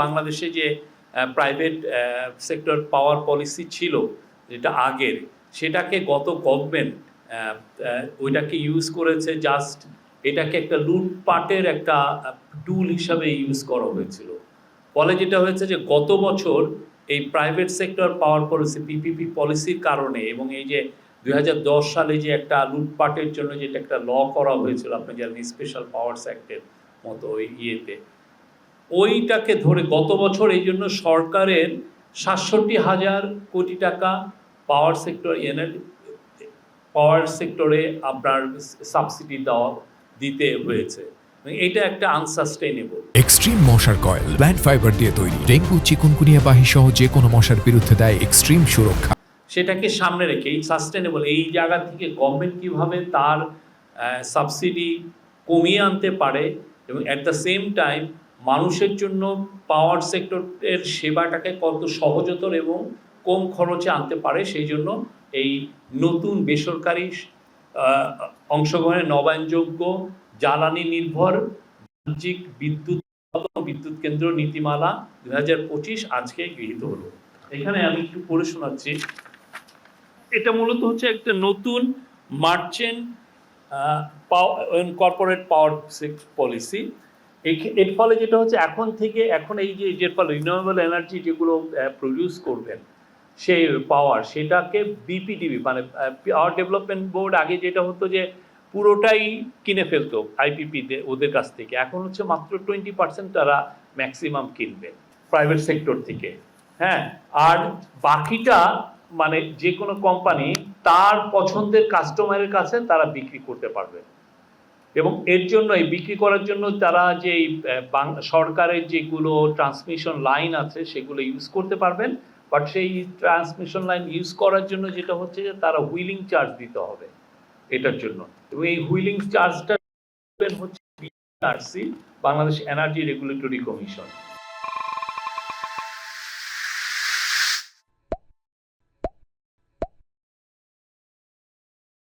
বাংলাদেশে যে private sector power policy ছিল যেটা আগের, সেটাকে গত গভর্নমেন্ট ওইটাকে ইউজ করেছে জাস্ট এটাকে একটা লুটপাটের একটা টুল হিসাবে ইউজ করা হয়েছিল। ফলে যেটা হয়েছে যে গত বছর এই private sector power policy PPP পলিসির কারণে এবং এই যে 2010 সালে যে একটা লুটপাটের জন্য যেটা একটা ল করা হয়েছিল, আপনি জানেন স্পেশাল পাওয়ার অ্যাক্টের মতো ওই ইয়েতে, ওইটাকে ধরে গত বছর এই জন্য সরকারের ৬৭,০০০ কোটি টাকা পাওয়ার সেক্টরে আপনার সাবসিডি দিতে হয়েছে। এটা একটা আনসাস্টেইনেবল। এক্সট্রিম মশার কয়েল প্ল্যান্ট ফাইবার দিয়ে তৈরি, ডেঙ্গু চিকুনগুনিয়া বাহি সহ যে কোনো মশার বিরুদ্ধে দেয় এক্সট্রিম সুরক্ষা। সেটাকে সামনে রেখে এই সাস্টেনেবল এই জায়গা থেকে গভর্নমেন্ট কিভাবে তার সাবসিডি কমিয়ে আনতে পারে এবং অ্যাট দ্য সেম টাইম মানুষের জন্য পাওয়ার সেক্টরের সেবাটাকে কত সহজতর এবং কম খরচে আনতে পারে, সেই জন্য এই নতুন বেসরকারি অংশগ্রহণের নবায়নযোগ্য জ্বালানি নির্ভর বাণিজ্যিক বিদ্যুৎ কেন্দ্র নীতিমালা 2025 আজকে গৃহীত হলো। এখানে আমি একটু পড়ে শোনাচ্ছি। এটা মূলত হচ্ছে একটা নতুন মার্চেন্ট কর্পোরেট পাওয়ার পলিসি। এর ফলে যেটা হচ্ছে এখন এই যে ফলে রিনিউয়েবল এনার্জি যেগুলো প্রডিউস করবেন সেই পাওয়ার, সেটাকে বিপিডিবি মানে পাওয়ার ডেভেলপমেন্ট বোর্ড আগে যেটা হতো যে পুরোটাই কিনে ফেলতো আইপিপি ওদের কাছ থেকে, এখন হচ্ছে মাত্র 20% তারা ম্যাক্সিমাম কিনবে প্রাইভেট সেক্টর থেকে। হ্যাঁ, আর বাকিটা মানে যে কোনো কোম্পানি তার পছন্দের কাস্টমারের কাছে তারা বিক্রি করতে পারবে এবং এর জন্য এই বিক্রি করার জন্য তারা যে সরকারের যেগুলো ট্রান্সমিশন লাইন আছে সেগুলো ইউজ করতে পারবেন, বাট সেই ট্রান্সমিশন লাইন ইউজ করার জন্য যেটা হচ্ছে যে তারা হুইলিং চার্জ দিতে হবে এটার জন্য, এবং এই হুইলিং চার্জটা হচ্ছে বাংলাদেশ এনার্জি রেগুলেটরি কমিশন।